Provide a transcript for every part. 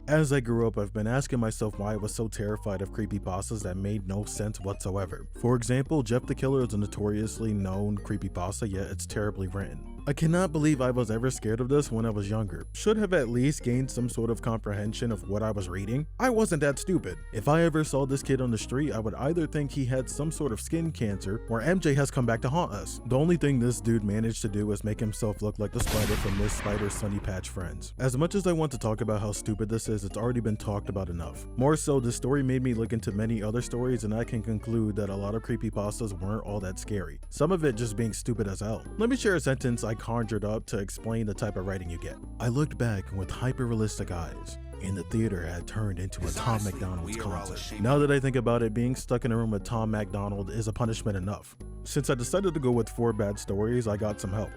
As I grew up, I've been asking myself why I was so terrified of creepypastas that made no sense whatsoever. For example, Jeff the Killer is a notoriously known creepypasta, yet it's terribly written. I cannot believe I was ever scared of this when I was younger. Should have at least gained some sort of comprehension of what I was reading. I wasn't that stupid. If I ever saw this kid on the street, I would either think he had some sort of skin cancer or MJ has come back to haunt us. The only thing this dude managed to do was make himself look like the spider from Miss Spider's Sunny Patch Friends. As much as I want to talk about how stupid this is, it's already been talked about enough. More so, this story made me look into many other stories, and I can conclude that a lot of creepypastas weren't all that scary. Some of it just being stupid as hell. Let me share a sentence I conjured up to explain the type of writing you get. I looked back with hyper-realistic eyes, and the theater had turned into a Tom MacDonald's concert. Now that I think about it, being stuck in a room with Tom MacDonald is a punishment enough. Since I decided to go with 4 bad stories, I got some help.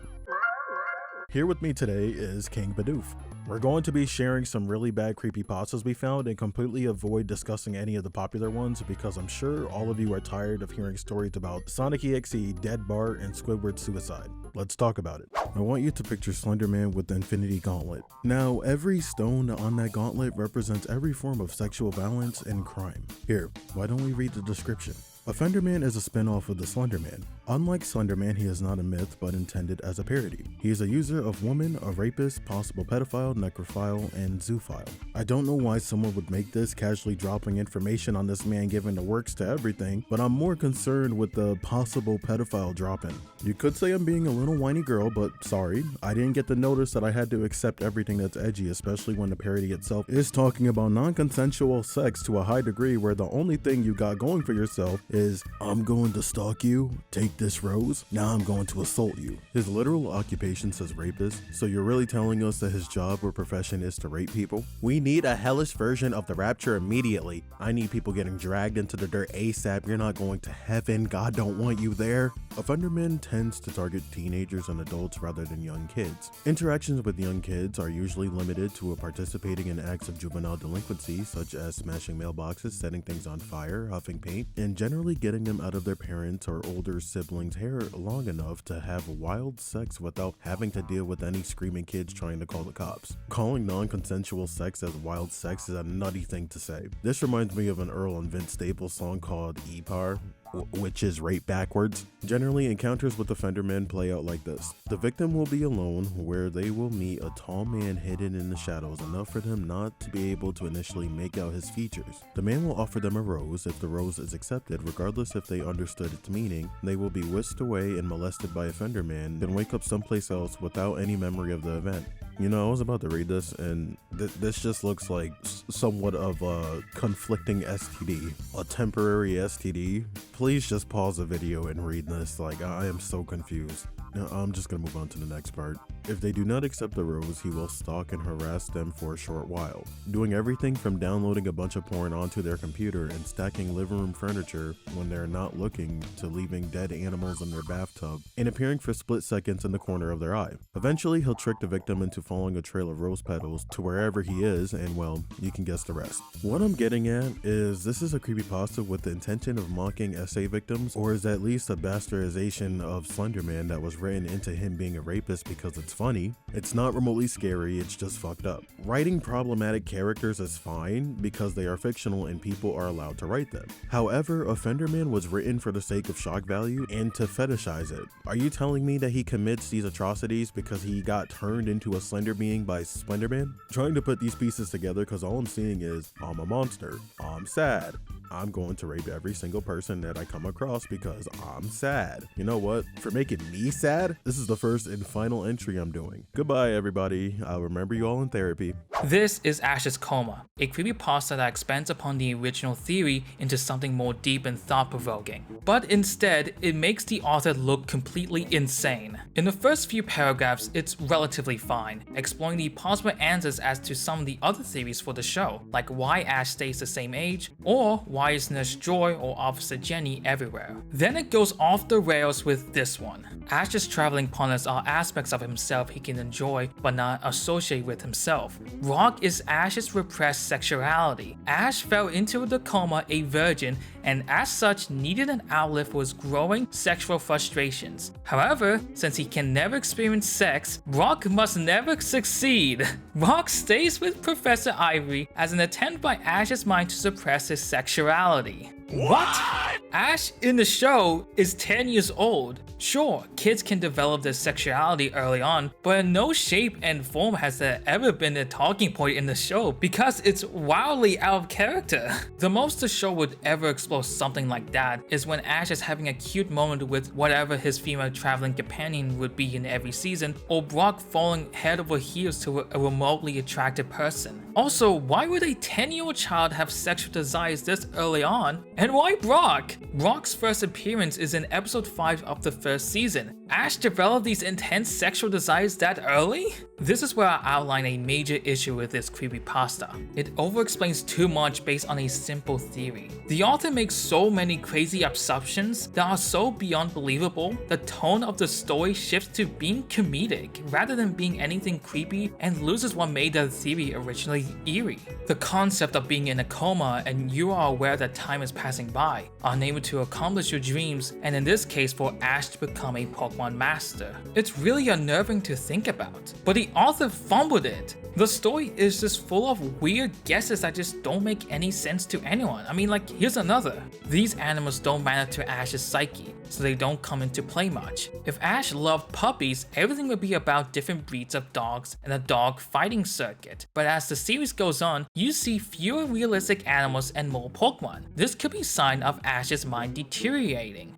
Here with me today is King Bidoof. We're going to be sharing some really bad creepypastas we found and completely avoid discussing any of the popular ones because I'm sure all of you are tired of hearing stories about Sonic EXE, Dead Bart, and Squidward's suicide. Let's talk about it. I want you to picture Slenderman with the Infinity Gauntlet. Now, every stone on that gauntlet represents every form of sexual violence and crime. Here, why don't we read the description? Offenderman is a spin-off of the Slenderman. Unlike Slenderman, he is not a myth but intended as a parody. He is a user of woman, a rapist, possible pedophile, necrophile, and zoophile. I don't know why someone would make this casually dropping information on this man giving the works to everything, but I'm more concerned with the possible pedophile drop-in. You could say I'm being a little whiny girl, but sorry, I didn't get the notice that I had to accept everything that's edgy, especially when the parody itself is talking about non-consensual sex to a high degree where the only thing you got going for yourself is, I'm going to stalk you, take this rose, now I'm going to assault you. His literal occupation says rapist, so you're really telling us that his job or profession is to rape people? We need a hellish version of the rapture immediately. I need people getting dragged into the dirt ASAP. You're not going to heaven, God don't want you there. Offenderman tends to target teenagers and adults rather than young kids. Interactions with young kids are usually limited to participating in acts of juvenile delinquency such as smashing mailboxes, setting things on fire, huffing paint, and generally getting them out of their parents' or older siblings' hair long enough to have wild sex without having to deal with any screaming kids trying to call the cops. Calling non-consensual sex as wild sex is a nutty thing to say. This reminds me of an Earl and Vince Staples song called EPAR, which is rape backwards. Generally, encounters with Offenderman play out like this. The victim will be alone, where they will meet a tall man hidden in the shadows, enough for them not to be able to initially make out his features. The man will offer them a rose. If the rose is accepted, regardless if they understood its meaning, they will be whisked away and molested by Offenderman, then wake up someplace else without any memory of the event. You know, I was about to read this and this just looks like somewhat of a conflicting STD, a temporary STD. Please just pause the video and read this, like I am so confused. Now, I'm just gonna move on to the next part. If they do not accept the rose, he will stalk and harass them for a short while, doing everything from downloading a bunch of porn onto their computer and stacking living room furniture when they're not looking to leaving dead animals in their bathtub and appearing for split seconds in the corner of their eye. Eventually, he'll trick the victim into following a trail of rose petals to wherever he is, and well, you can guess the rest. What I'm getting at is this is a creepypasta with the intention of mocking SA victims, or is at least a bastardization of Slenderman that was written into him being a rapist because it's funny. It's not remotely scary, it's just fucked up. Writing problematic characters is fine because they are fictional and people are allowed to write them. However, Offenderman was written for the sake of shock value and to fetishize it. Are you telling me that he commits these atrocities because he got turned into a slender being by Slenderman? Trying to put these pieces together because all I'm seeing is, I'm a monster, I'm sad, I'm going to rape every single person that I come across because I'm sad. You know what? For making me sad, this is the first and final entry I'm doing. Goodbye, everybody. I'll remember you all in therapy. This is Ash's Coma, a creepypasta that expands upon the original theory into something more deep and thought-provoking. But instead, it makes the author look completely insane. In the first few paragraphs, it's relatively fine, exploring the possible answers as to some of the other theories for the show, like why Ash stays the same age, or why is Nurse Joy or Officer Jenny everywhere. Then it goes off the rails with this one. Ash's traveling partners are aspects of himself he can enjoy but not associate with himself. Brock is Ash's repressed sexuality. Ash fell into the coma a virgin and as such needed an outlet for his growing sexual frustrations. However, since he can never experience sex, Brock must never succeed. Brock stays with Professor Ivory as an attempt by Ash's mind to suppress his sexuality. What? Ash in the show is 10 years old. Sure, kids can develop their sexuality early on, but in no shape and form has there ever been a talking point in the show because it's wildly out of character. The most the show would ever explore something like that is when Ash is having a cute moment with whatever his female traveling companion would be in every season, or Brock falling head over heels to a remotely attractive person. Also, why would a 10-year-old child have sexual desires this early on? And why Brock? Brock's first appearance is in episode 5 of the first season. Ash developed these intense sexual desires that early? This is where I outline a major issue with this creepypasta. It overexplains too much based on a simple theory. The author makes so many crazy assumptions that are so beyond believable, the tone of the story shifts to being comedic rather than being anything creepy and loses what made the theory originally eerie. The concept of being in a coma and you are aware that time is passing by, unable to accomplish your dreams, and in this case for Ash to become a Pokemon master. It's really unnerving to think about, but the author fumbled it. The story is just full of weird guesses that just don't make any sense to anyone. I mean, like, here's another. These animals don't matter to Ash's psyche, so they don't come into play much. If Ash loved puppies, everything would be about different breeds of dogs and a dog fighting circuit. But as the series goes on, you see fewer realistic animals and more Pokemon. This could be a sign of Ash's mind deteriorating.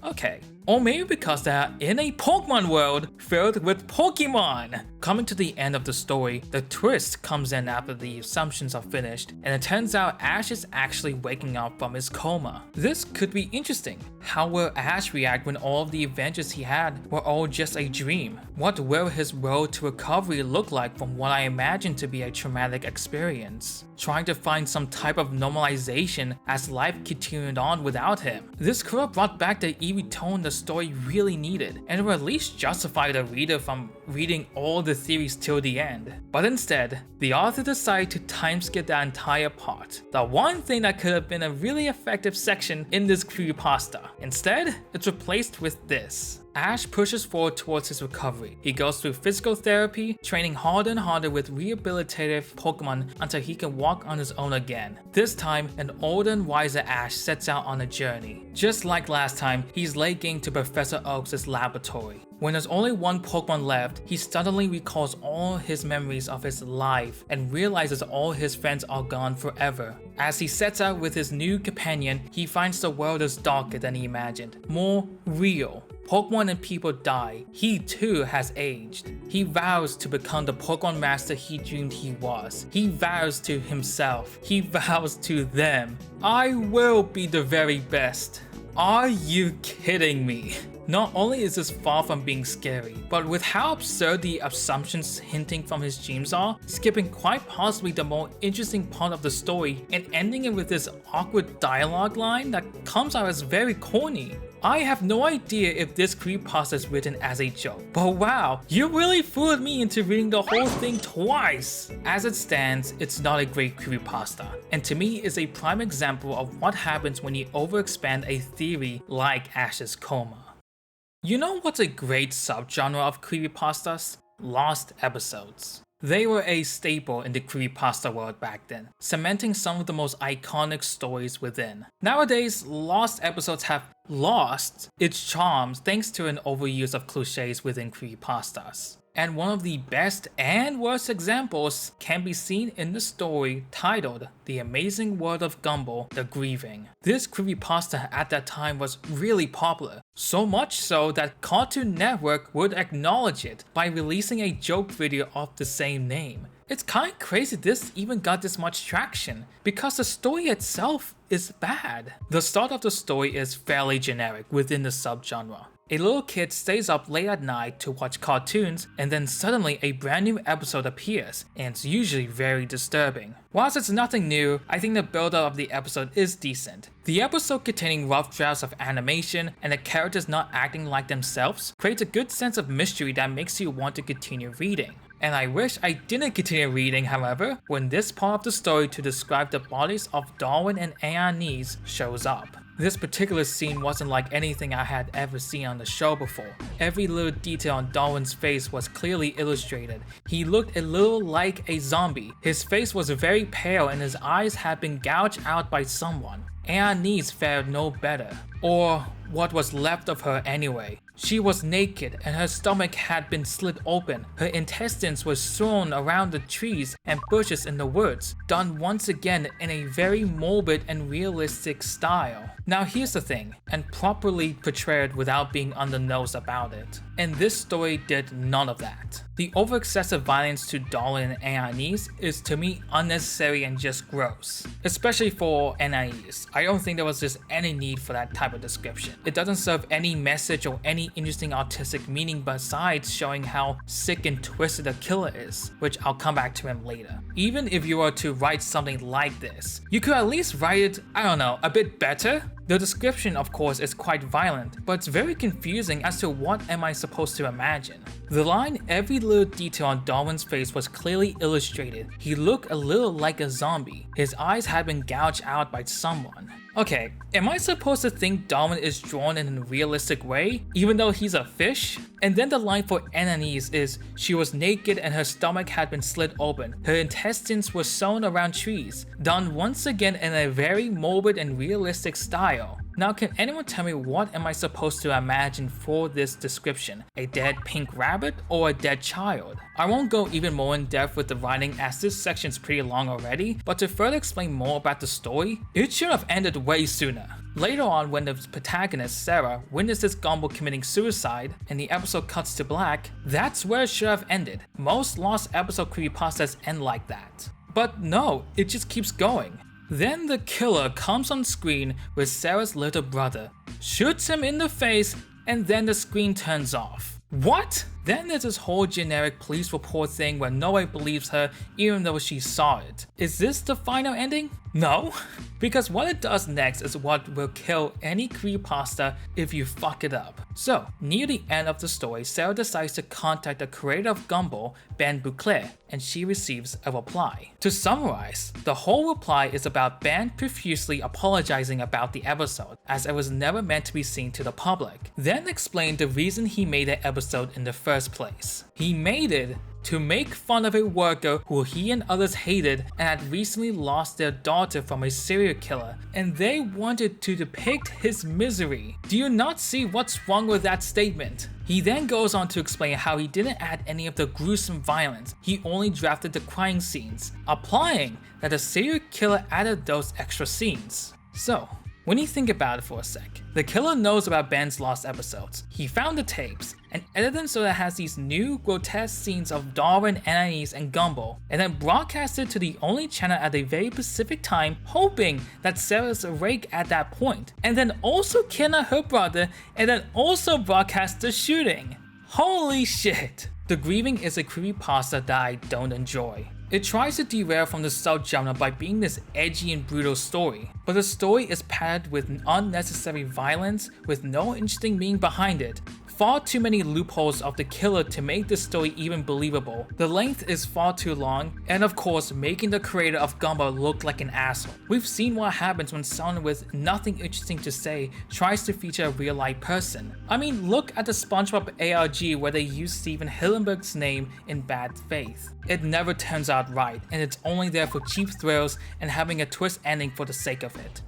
Okay. Or maybe because they're in a Pokemon world filled with Pokemon. Coming to the end of the story, the twist comes in after the assumptions are finished, and it turns out Ash is actually waking up from his coma. This could be interesting. How will Ash react when all of the adventures he had were all just a dream? What will his road to recovery look like from what I imagine to be a traumatic experience? Trying to find some type of normalization as life continued on without him. This could have brought back the eerie tone the story really needed, and would at least justify the reader from reading all the theories till the end. But instead, the author decided to timeskip that entire part. The one thing that could have been a really effective section in this creepypasta. Instead, it's replaced with this. Ash pushes forward towards his recovery. He goes through physical therapy, training harder and harder with rehabilitative Pokemon until he can walk on his own again. This time, an older and wiser Ash sets out on a journey. Just like last time, he's late game to Professor Oak's laboratory. When there's only one Pokemon left, he suddenly recalls all his memories of his life and realizes all his friends are gone forever. As he sets out with his new companion, he finds the world is darker than he imagined, more real. Pokemon and people die. He too has aged. He vows to become the Pokemon master he dreamed he was. He vows to himself. He vows to them. I will be the very best. Are you kidding me? Not only is this far from being scary, but with how absurd the assumptions hinting from his dreams are, skipping quite possibly the more interesting part of the story and ending it with this awkward dialogue line that comes out as very corny. I have no idea if this creepypasta is written as a joke, but wow, you really fooled me into reading the whole thing twice! As it stands, it's not a great creepypasta, and to me is a prime example of what happens when you overexpand a theory like Ash's coma. You know what's a great subgenre of creepypastas? Lost episodes. They were a staple in the creepypasta world back then, cementing some of the most iconic stories within. Nowadays, lost episodes have lost its charms thanks to an overuse of cliches within creepypastas. And one of the best and worst examples can be seen in the story titled The Amazing World of Gumball, The Grieving. This creepypasta at that time was really popular, so much so that Cartoon Network would acknowledge it by releasing a joke video of the same name. It's kinda crazy this even got this much traction, because the story itself is bad. The start of the story is fairly generic within the subgenre. A little kid stays up late at night to watch cartoons, and then suddenly a brand new episode appears, and it's usually very disturbing. Whilst it's nothing new, I think the build-up of the episode is decent. The episode containing rough drafts of animation and the characters not acting like themselves creates a good sense of mystery that makes you want to continue reading. And I wish I didn't continue reading, however, when this part of the story to describe the bodies of Darwin and Anais shows up. This particular scene wasn't like anything I had ever seen on the show before. Every little detail on Darwin's face was clearly illustrated. He looked a little like a zombie. His face was very pale and his eyes had been gouged out by someone. Anais fared no better. Or what was left of her anyway. She was naked and her stomach had been slit open. Her intestines were strewn around the trees and bushes in the woods, done once again in a very morbid and realistic style. Now here's the thing, and properly portrayed without being on the nose about it. And this story did none of that. The over-excessive violence to Darwin and Anais is to me unnecessary and just gross. Especially for Anais. I don't think there was just any need for that type of description. It doesn't serve any message or any interesting artistic meaning besides showing how sick and twisted the killer is, which I'll come back to him later. Even if you were to write something like this, you could at least write it, I don't know, a bit better? The description, of course, is quite violent, but it's very confusing as to what am I supposed to imagine. The line, every little detail on Darwin's face was clearly illustrated. He looked a little like a zombie. His eyes had been gouged out by someone. Okay, am I supposed to think Darwin is drawn in a realistic way, even though he's a fish? And then the line for Anais is, she was naked and her stomach had been slit open. Her intestines were sewn around trees, done once again in a very morbid and realistic style. Now can anyone tell me what am I supposed to imagine for this description? A dead pink rabbit or a dead child? I won't go even more in depth with the writing as this section's pretty long already, but to further explain more about the story, it should have ended way sooner. Later on, when the protagonist, Sarah, witnesses Gumball committing suicide and the episode cuts to black, that's where it should have ended. Most lost episode creepypastas end like that. But no, it just keeps going. Then the killer comes on screen with Sarah's little brother, shoots him in the face, and then the screen turns off. What? Then there's this whole generic police report thing where nobody believes her even though she saw it. Is this the final ending? No, because what it does next is what will kill any creepypasta if you fuck it up. So, near the end of the story, Sarah decides to contact the creator of Gumball, Ben Bouclair, and she receives a reply. To summarize, the whole reply is about Ben profusely apologizing about the episode, as it was never meant to be seen to the public. Then explain the reason he made the episode in the first place. He made it to make fun of a worker who he and others hated and had recently lost their daughter from a serial killer, and they wanted to depict his misery. Do you not see what's wrong with that statement? He then goes on to explain how he didn't add any of the gruesome violence, he only drafted the crying scenes, implying that the serial killer added those extra scenes. So, when you think about it for a sec, the killer knows about Ben's lost episodes. He found the tapes and edited them so that it has these new grotesque scenes of Darwin, Anais, and Gumball, and then broadcast it to the only channel at a very specific time, hoping that Sarah's awake at that point, and then also kidnap her brother, and then also broadcast the shooting. Holy shit! The Grieving is a creepypasta that I don't enjoy. It tries to derail from the subgenre by being this edgy and brutal story, but the story is padded with unnecessary violence with no interesting meaning behind it. Far too many loopholes of the killer to make this story even believable. The length is far too long, and of course making the creator of Gumball look like an asshole. We've seen what happens when someone with nothing interesting to say tries to feature a real life person. I mean, look at the SpongeBob ARG where they use Steven Hillenburg's name in bad faith. It never turns out right, and it's only there for cheap thrills and having a twist ending for the sake of it.